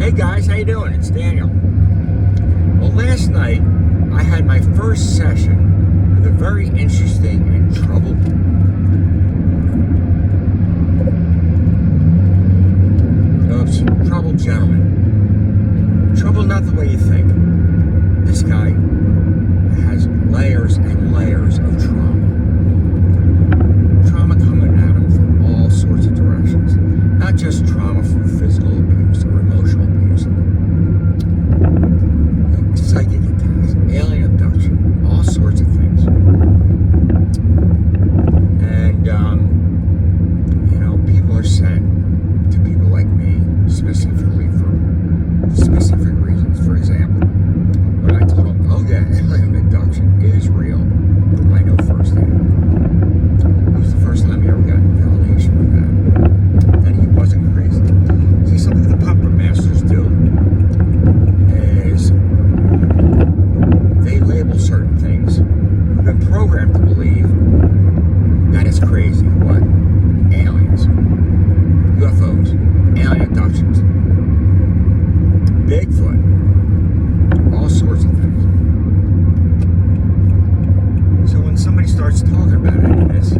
Hey guys, how you doing? It's Daniel. Well, last night I had my first session with a very interesting and troubled gentleman. Trouble not the way you think. This guy has layers and layers of trauma. Trauma coming at him from all sorts of directions. Not just trauma from physical abuse or emotional abuse. Psychic attacks, alien abduction, all sorts of things. And, people are sent to people like me specifically for specific reasons. For example, when I told him, oh yeah, alien abduction is real, I know firsthand. It was the first time he ever got validation for that he wasn't crazy. See, something the puppet masters do is they label certain things. We've been programmed to believe that it's crazy. What? Aliens, UFOs, alien abductions, Bigfoot, all sorts of things. So when somebody starts talking about any of this,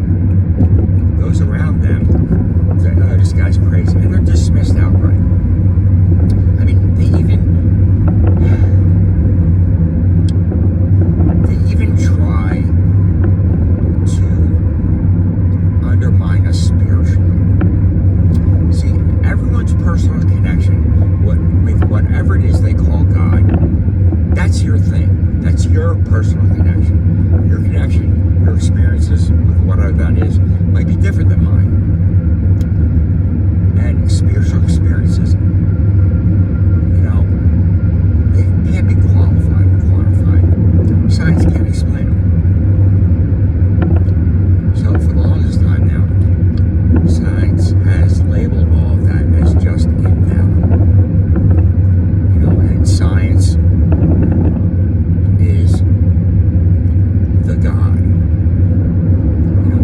those around them say, oh, this guy's crazy, and they're dismissed outright. I mean, they even try to undermine us spiritually. See, everyone's personal connection with whatever it is they call God, that's your thing. That's your personal connection. Your connection, your experiences with whatever that is, might be different than mine. And spiritual experiences, they can't be qualified and quantified. Science can't explain them. So for the longest time now, science has labeled all of that as just invalid. And science is the God.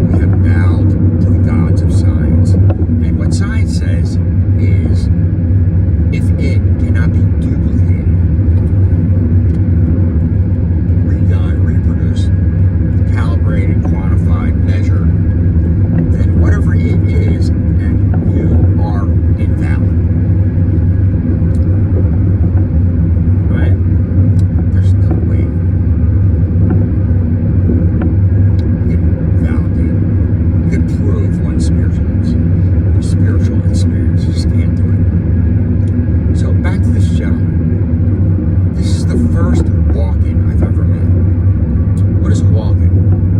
We have bowed to the gods of science. And what science says is, if it cannot be duplicated, redone, reproduced, calibrated, quantified, measured, then whatever it is, and you are invalid. Right? There's no way you can validate, you can prove one spiritual experience. You just can't do it. So back to this gentleman. This is the first walk-in I've ever met. What is a walk-in?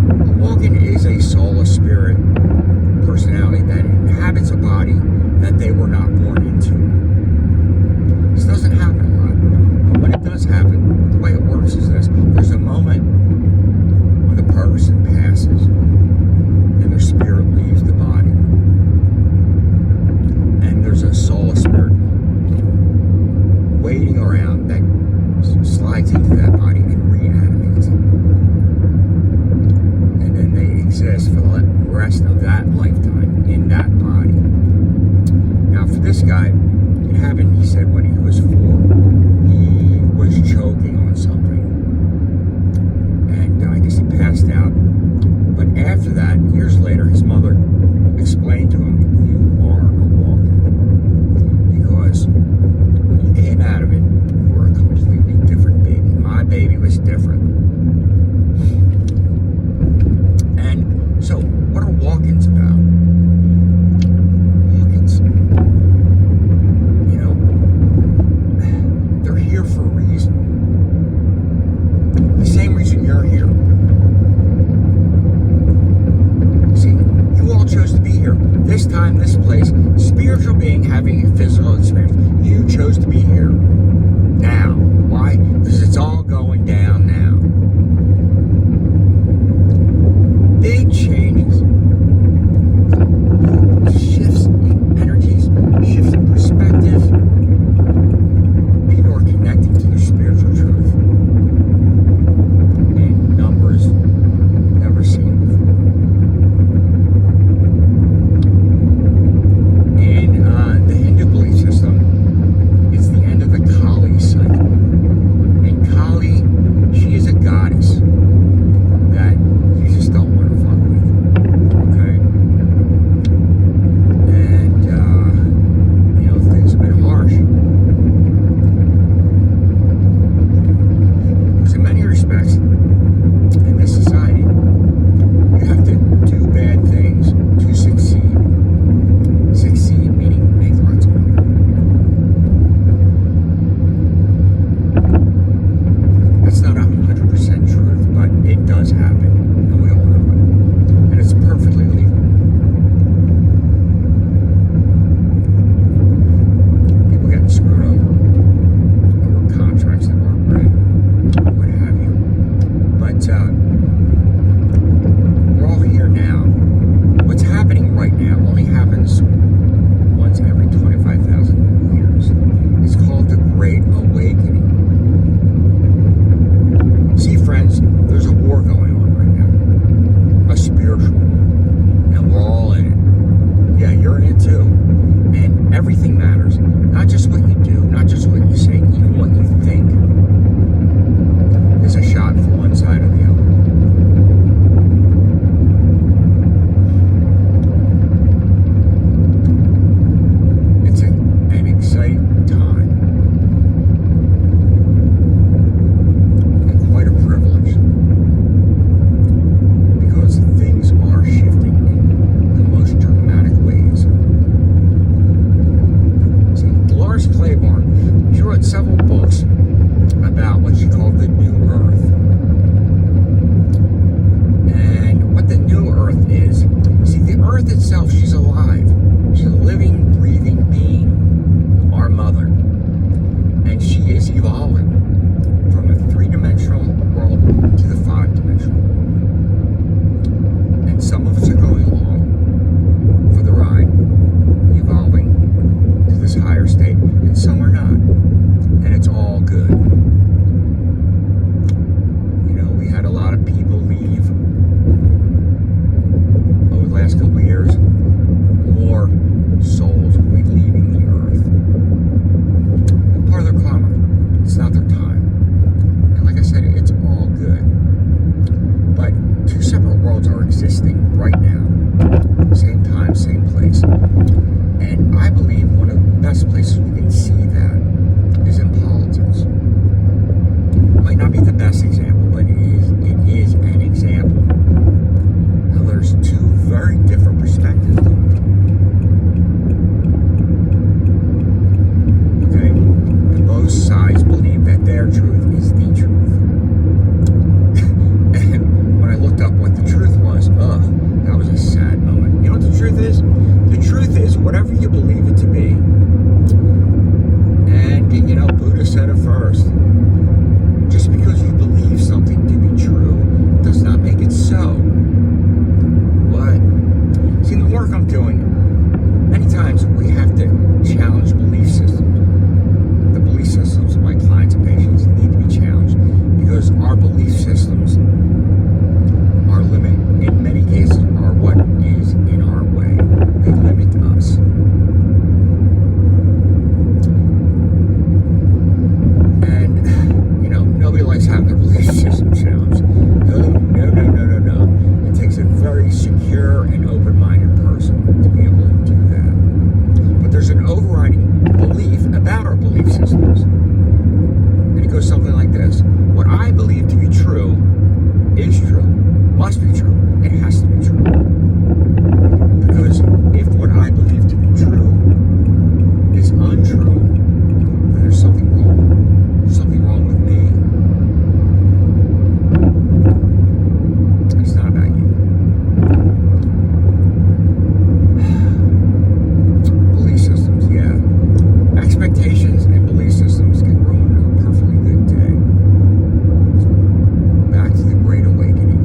A walk-in is a soul, a spirit, personality that inhabits a body that they were not born into. This doesn't happen a lot, but when it does happen, the way it works is this. There's a moment when the person passes and their spirit leaves the body. And there's a soul, a spirit waiting around that slides into that body and reanimates it. And then they exist for the rest of that lifetime in that body. Now for this guy, it happened, he said, when he was 4. He was choking on something. And I guess he passed out. But after that, years later, his mother explained to him, you are a walker. Because when you came out of it, you were a completely different baby. My baby was different. And so, what are walk-ins about? Walk-ins, they're here for a reason. The same reason you're here. See, you all chose to be here. This time, this place, spiritual being having a physical experience. You chose to be here. Now. Why? Because it's all going down now. Big changes. Shifts in energies, shifts in perspective. People are connecting to their spiritual truth in numbers never seen before. In the Hindu belief system, it's the end of everything matters. Not just what you do, not just what you say, even what you think is a shot from one side or the other. It's an exciting time and quite a privilege, because things are shifting in the most dramatic ways. See, Dolores Claiborne, she wrote several books about what she called the New Earth. And what the New Earth is, see, the Earth itself, she's alive. She's a living, breathing being, our mother. And she is evolving from a three-dimensional world to the five-dimensional world. And some of us are going along for the ride, evolving to this higher state, and some are not. And it's all good. You know, we had a lot of people leave over the last couple of years. More souls will be leaving the earth. And part of their karma. It's not their time. And like I said, it's all good. But two separate worlds are existing right now. Same time, same place. And I believe one of the best places we can see that is in politics. It might not be the best example, but it is an example. Now there's two very different perspectives. Okay? And both sides believe that their truth is the truth. And when I looked up what the truth was, that was a sad moment. You know what the truth is? The truth is whatever you believe it to be. And, you know, Buddha said it first. Just because you believe something to be true does not make it so. What? See, the work I'm doing, many times we have to challenge belief systems. The belief systems of my clients and patients need to be challenged because our belief systems are limited. In many cases, are what is in our way. They limit us. Nobody likes having their belief system challenged. No. It takes a very secure and open-minded person to be able to do that. But there's an overriding belief about our belief systems. And it goes something like this. What I believe to be true is true, must be true, it has to be true. Because if what I believe to be true is untrue, then there's something wrong. There's something wrong with me. It's not about you. Belief systems, yeah. Expectations and belief systems can ruin a perfectly good day. Back to the Great Awakening.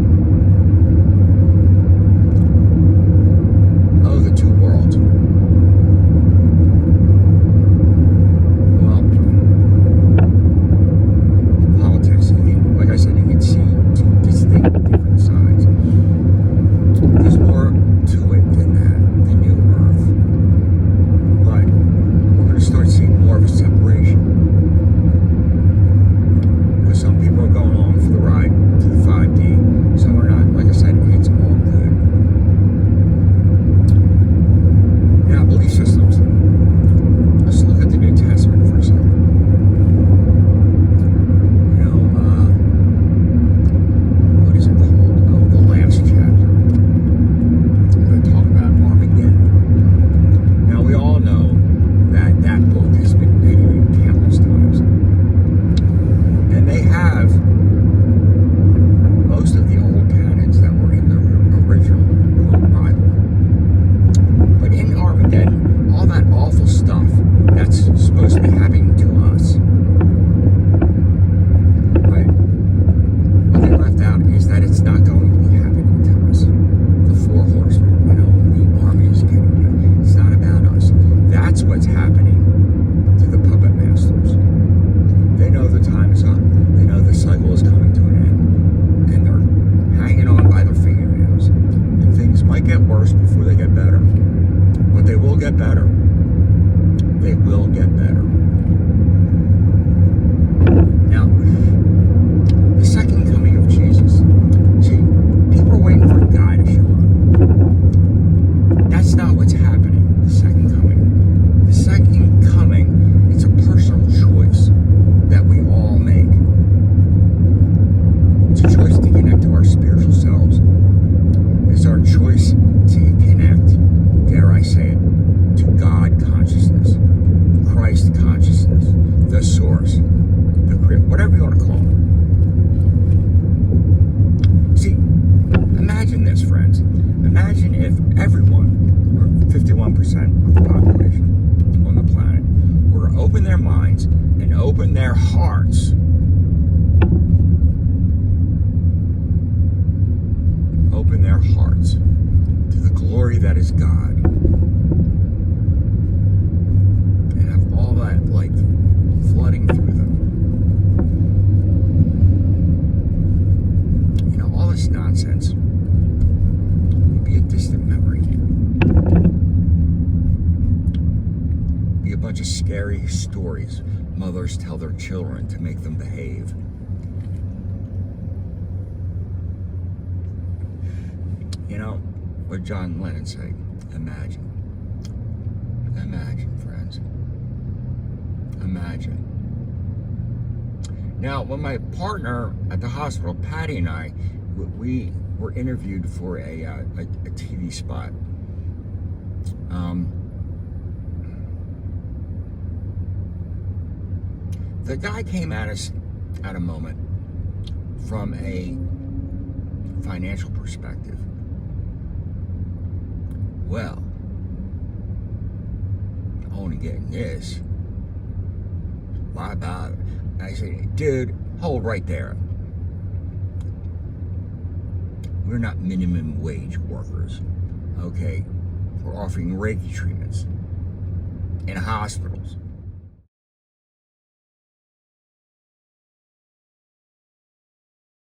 it will get better. Now, the second coming of Jesus. See, people are waiting for a guy to show up. That's not what's happening, the second coming. The second coming, it's a personal choice that we all make. It's a choice to connect to our spiritual selves. It's our choice to connect, dare I say it, to God consciousness, Christ consciousness, the source, the creator, whatever you want to call it. See, imagine this, friends. Imagine if everyone, or 51% of the population on the planet, were to open their minds and open their hearts. Open their hearts to the glory that is God. And have all that light flooding through them. You know, all this nonsense would be a distant memory. Be a bunch of scary stories mothers tell their children to make them behave. You know, what John Lennon said, imagine. Imagine, friends. Imagine. Now, when my partner at the hospital, Patty, and I, we were interviewed for a TV spot. The guy came at us at a moment from a financial perspective. Well, only getting this. Why about it? I said, dude, hold right there. We're not minimum wage workers, okay? We're offering Reiki treatments in hospitals.